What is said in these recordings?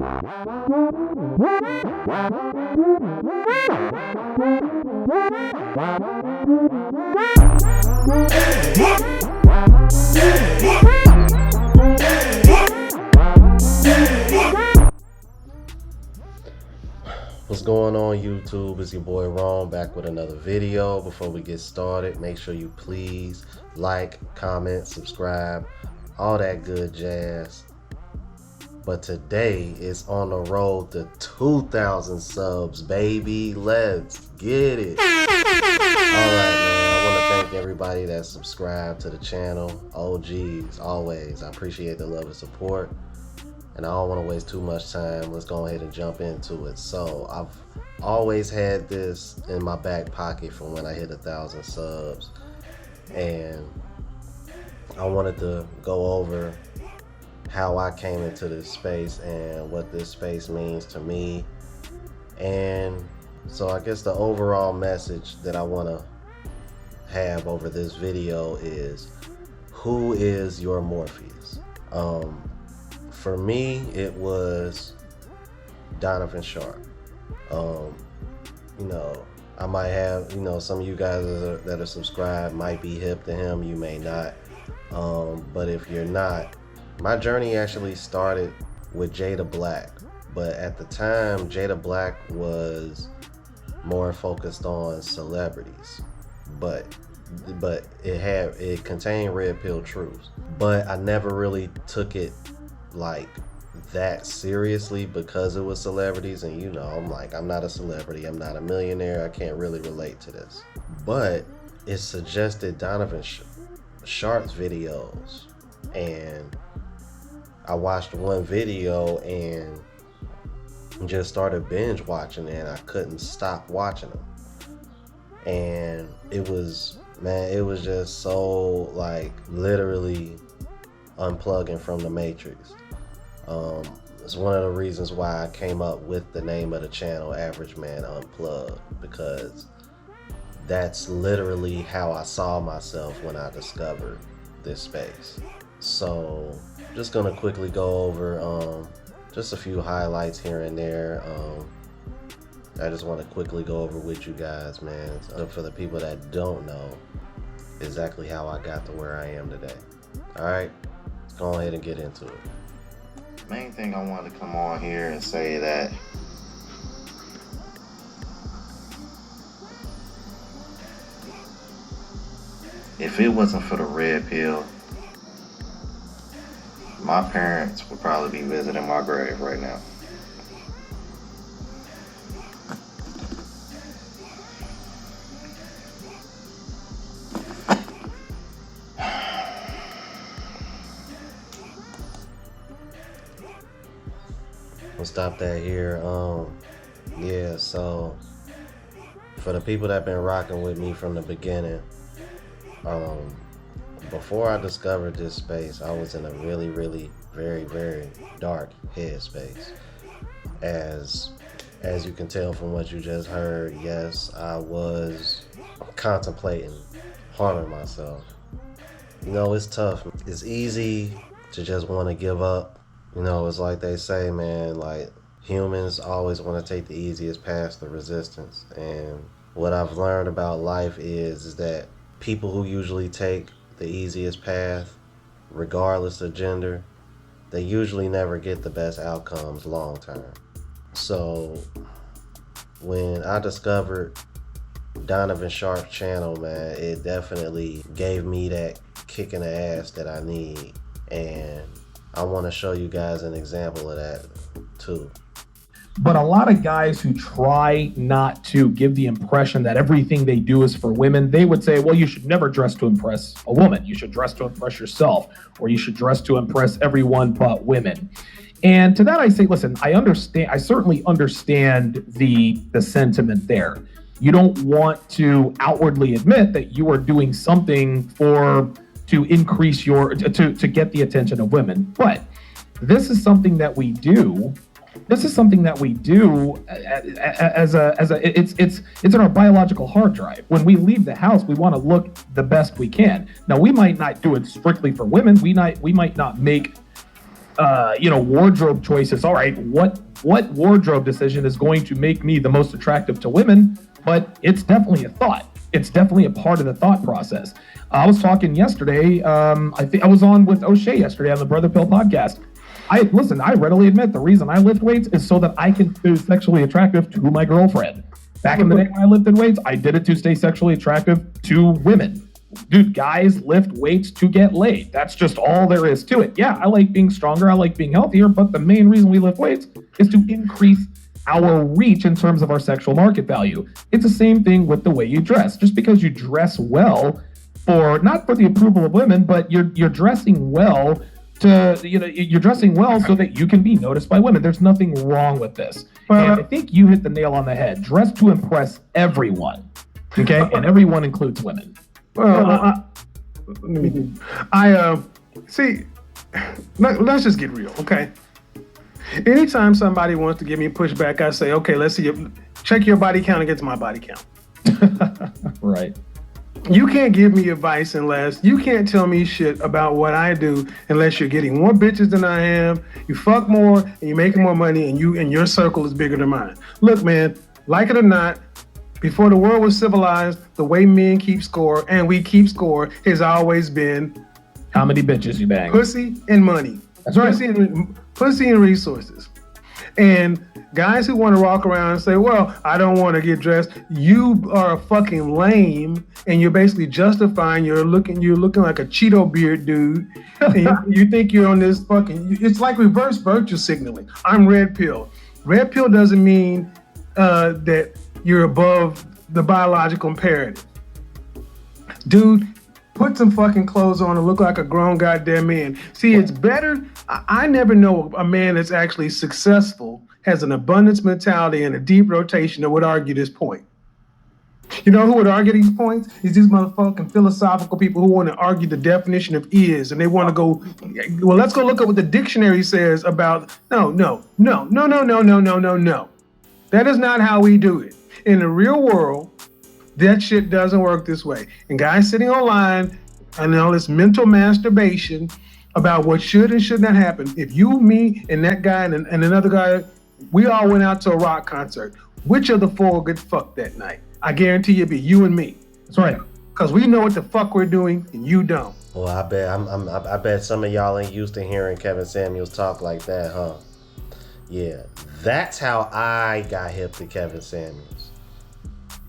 What's going on YouTube? It's your boy Ron back with another video. Before we get started, make sure you please like, comment, subscribe, all that good jazz. But today is on the road to 2,000 subs, baby. Let's get it. Alright, man, I want to thank everybody that subscribed to the channel. OGs, always. I appreciate the love and support. And I don't want to waste too much time. Let's go ahead and jump into it. So I've always had this in my back pocket from when I hit 1,000 subs. And I wanted to go over how I came into this space and what this space means to me. And so I guess the overall message that I want to have over this video is, who is your Morpheus? For me, it was Donovan Sharpe. I might have, some of you guys that are subscribed might be hip to him, you may not. But if you're not, my journey actually started with Jada Black. But at the time, Jada Black was more focused on celebrities. But it contained red pill truths. But I never really took it like that seriously because it was celebrities, and I'm like, I'm not a celebrity, I'm not a millionaire, I can't really relate to this. But it suggested Donovan Sharpe's videos, and I watched one video and just started binge watching, and I couldn't stop watching them. And it was just so, like, literally unplugging from the Matrix. It's one of the reasons why I came up with the name of the channel, Average Man Unplugged, because that's literally how I saw myself when I discovered this space. So just gonna quickly go over just a few highlights here and there. I just want to quickly go over with you guys, man, for the people that don't know exactly how I got to where I am today. All right, let's go ahead and get into it. Main thing I wanted to come on here and say that if it wasn't for the red pill, my parents would probably be visiting my grave right now. We'll stop that here. Yeah, so for the people that been rocking with me from the beginning, before I discovered this space, I was in a really, really, very, very dark headspace. As you can tell from what you just heard, yes, I was contemplating harming myself. It's tough. It's easy to just want to give up. It's like they say, man, like, humans always want to take the easiest path to resistance. And what I've learned about life is that people who usually take the easiest path, regardless of gender, they usually never get the best outcomes long term. So when I discovered Donovan Sharpe's channel, man, it definitely gave me that kick in the ass that I need. And I want to show you guys an example of that too. But a lot of guys who try not to give the impression that everything they do is for women, they would say, well, you should never dress to impress a woman. You should dress to impress yourself, or you should dress to impress everyone but women. And to that I say, listen, I certainly understand the sentiment there. You don't want to outwardly admit that you are doing something to increase to get the attention of women. But this is something that we do. It's in our biological hard drive. When we leave the house, we want to look the best we can. Now, we might not do it strictly for women. We might not make wardrobe choices. All right, what wardrobe decision is going to make me the most attractive to women? But it's definitely a thought. It's definitely a part of the thought process. I was talking yesterday. I think I was on with O'Shea yesterday on the Brother Pill podcast. I readily admit the reason I lift weights is so that I can be sexually attractive to my girlfriend. Back in the day when I lifted weights, I did it to stay sexually attractive to women. Dude, guys lift weights to get laid. That's just all there is to it. Yeah, I like being stronger. I like being healthier. But the main reason we lift weights is to increase our reach in terms of our sexual market value. It's the same thing with the way you dress. Just because you dress well not for the approval of women, but you're dressing well you're dressing well so that you can be noticed by women. There's nothing wrong with this. And I think you hit the nail on the head. Dress to impress everyone. Okay? And everyone includes women. See, let's just get real, okay? Anytime somebody wants to give me pushback, I say, okay, let's see, check your body count against my body count. Right. You can't give me advice you can't tell me shit about what I do unless you're getting more bitches than I am, you fuck more, and you're making more money, and your circle is bigger than mine. Look, man, like it or not, before the world was civilized, the way men keep score, and we keep score, has always been how many bitches you bang. Pussy and money. That's right. Pussy and resources. And guys who want to walk around and say, well, I don't want to get dressed. You are a fucking lame, and you're basically justifying you're looking like a Cheeto beard dude. And you think you're on this it's like reverse virtue signaling. I'm red pill. Red pill doesn't mean that you're above the biological imperative. Dude, put some fucking clothes on and look like a grown goddamn man. See, it's better. I never know a man that's actually successful, has an abundance mentality and a deep rotation that would argue this point. You know who would argue these points? Is these motherfucking philosophical people who want to argue the definition of is, and they want to go, well, let's go look at what the dictionary says about, no. That is not how we do it. In the real world, that shit doesn't work this way. And guys sitting online and all this mental masturbation about what should and should not happen. If you, me, and that guy and another guy, we all went out to a rock concert. Which of the four will get fucked that night? I guarantee you it'd be you and me. That's right. Because we know what the fuck we're doing and you don't. Well, I bet some of y'all ain't used to hearing Kevin Samuels talk like that, huh? Yeah, that's how I got hip to Kevin Samuels.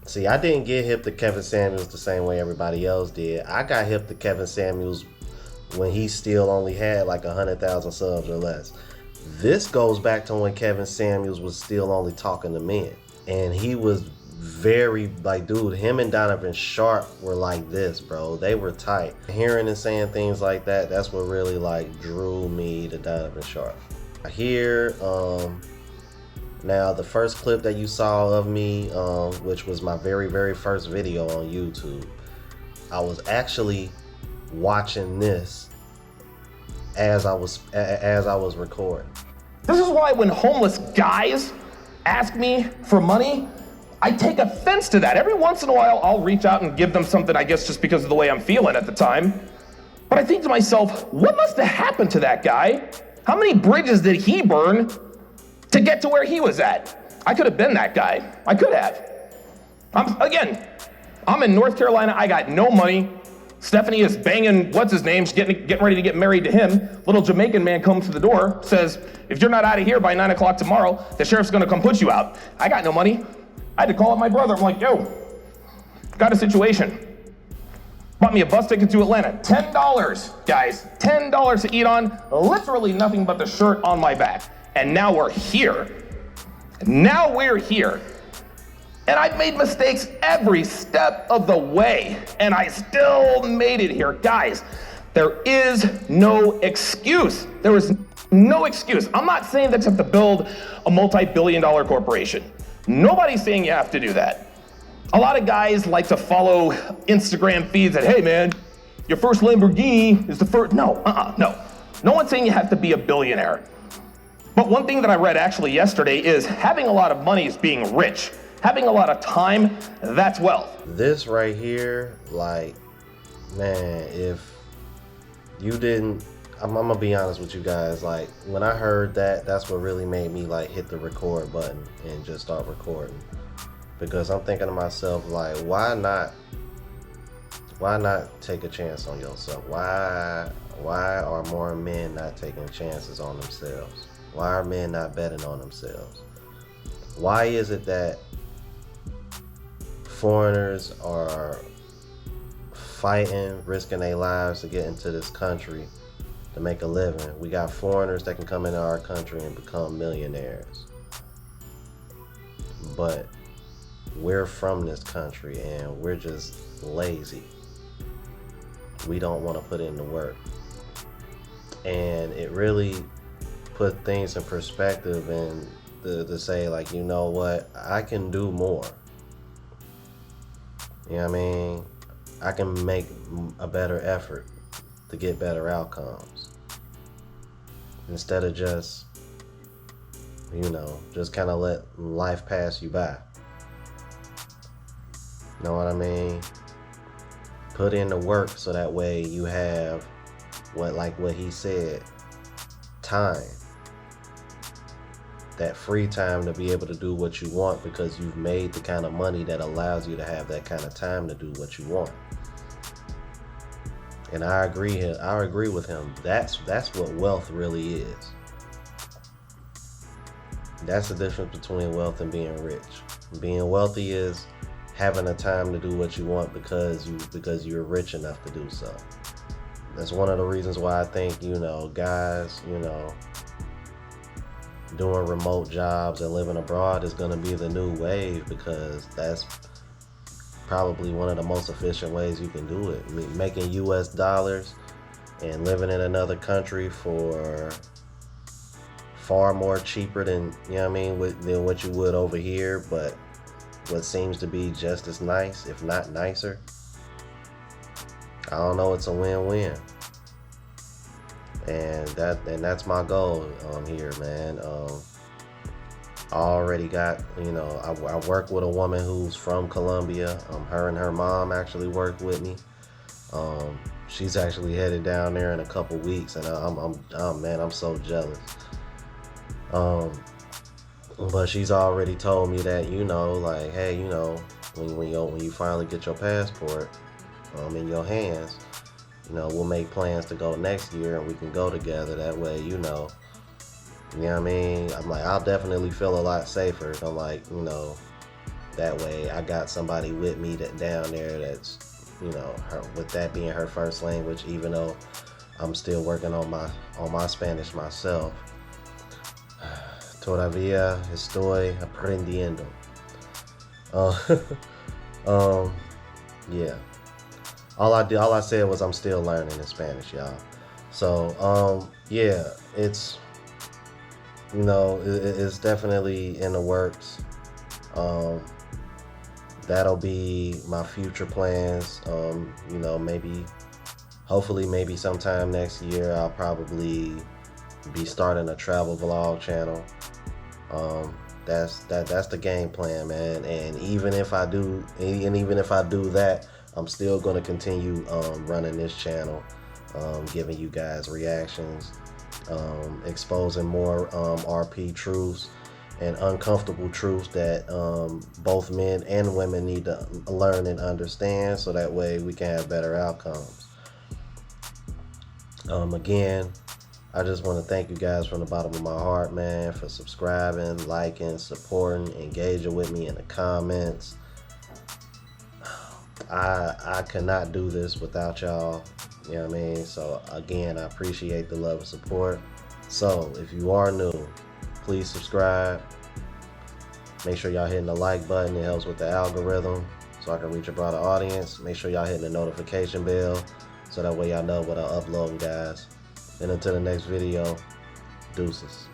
See, I didn't get hip to Kevin Samuels the same way everybody else did. I got hip to Kevin Samuels when he still only had like 100,000 subs or less. This goes back to when Kevin Samuels was still only talking to men. And he was very, like, dude, him and Donovan Sharpe were like this, bro. They were tight. Hearing and saying things like that, that's what really, like, drew me to Donovan Sharpe. Here, now the first clip that you saw of me, which was my very, very first video on YouTube, I was actually watching this as I was recording. This is why when homeless guys ask me for money, I take offense to that. Every once in a while, I'll reach out and give them something, I guess just because of the way I'm feeling at the time. But I think to myself, what must have happened to that guy? How many bridges did he burn to get to where he was at? I could have been that guy. I could have. I'm in North Carolina. I got no money. Stephanie is banging, what's his name? She's getting ready to get married to him. Little Jamaican man comes to the door, says, if you're not out of here by 9 o'clock tomorrow, the sheriff's gonna come put you out. I got no money. I had to call up my brother. I'm like, yo, got a situation. Bought me a bus ticket to Atlanta. $10, guys. $10 to eat on. Literally nothing but the shirt on my back. And now we're here. And I've made mistakes every step of the way. And I still made it here. Guys, there is no excuse. There is no excuse. I'm not saying that you have to build a multi-billion-dollar corporation. Nobody's saying you have to do that. A lot of guys like to follow Instagram feeds that, hey man, your first Lamborghini is the first. No. No one's saying you have to be a billionaire. But one thing that I read actually yesterday is having a lot of money is being rich. Having a lot of time, that's wealth. This right here, like, man, if you didn't I'm gonna be honest with you guys. Like when I heard that, that's what really made me like hit the record button and just start recording. Because I'm thinking to myself, like, why not take a chance on yourself? Why are more men not taking chances on themselves? Why are men not betting on themselves? Why is it that foreigners are fighting, risking their lives to get into this country to make a living? We got foreigners that can come into our country and become millionaires. But we're from this country and we're just lazy. We don't want to put in the work. And it really put things in perspective and to say, like, you know what, I can do more. You know what I mean? I can make a better effort to get better outcomes. Instead of just, just kind of let life pass you by. Know what I mean? Put in the work so that way you have what he said, time. That free time to be able to do what you want because you've made the kind of money that allows you to have that kind of time to do what you want. And I agree with him. That's what wealth really is. That's the difference between wealth and being rich. Being wealthy is having the time to do what you want because you're rich enough to do so. That's one of the reasons why I think, guys, doing remote jobs and living abroad is going to be the new wave, because that's probably one of the most efficient ways you can do it. I mean, making US dollars and living in another country for far more cheaper than, than what you would over here, but what seems to be just as nice, if not nicer. I don't know, it's a win-win. And that's my goal here, man. I already got, I work with a woman who's from Colombia. Her and her mom actually work with me. She's actually headed down there in a couple weeks, and I'm so jealous. But she's already told me that, like, hey, when you finally get your passport in your hands, we'll make plans to go next year and we can go together. That way, you know what I mean? I'm like, I'll definitely feel a lot safer. I'm like, that way I got somebody with me that down there that's, her, with that being her first language, even though I'm still working on my Spanish myself. Todavía estoy aprendiendo. Yeah. All I said was I'm still learning in Spanish, y'all. So, yeah, it's, it's definitely in the works. That'll be my future plans. Hopefully sometime next year, I'll probably be starting a travel vlog channel. That's the game plan, man. And even if I do that, I'm still going to continue running this channel, giving you guys reactions, exposing more RP truths and uncomfortable truths that both men and women need to learn and understand, so that way we can have better outcomes. Again, I just want to thank you guys from the bottom of my heart, man, for subscribing, liking, supporting, engaging with me in the comments. I cannot do this without y'all, you know what I mean? So again, I appreciate the love and support. So if you are new, please subscribe. Make sure y'all hitting the like button. It helps with the algorithm so I can reach a broader audience. Make sure y'all hitting the notification bell so that way y'all know what I'm uploading, guys. And until the next video, deuces.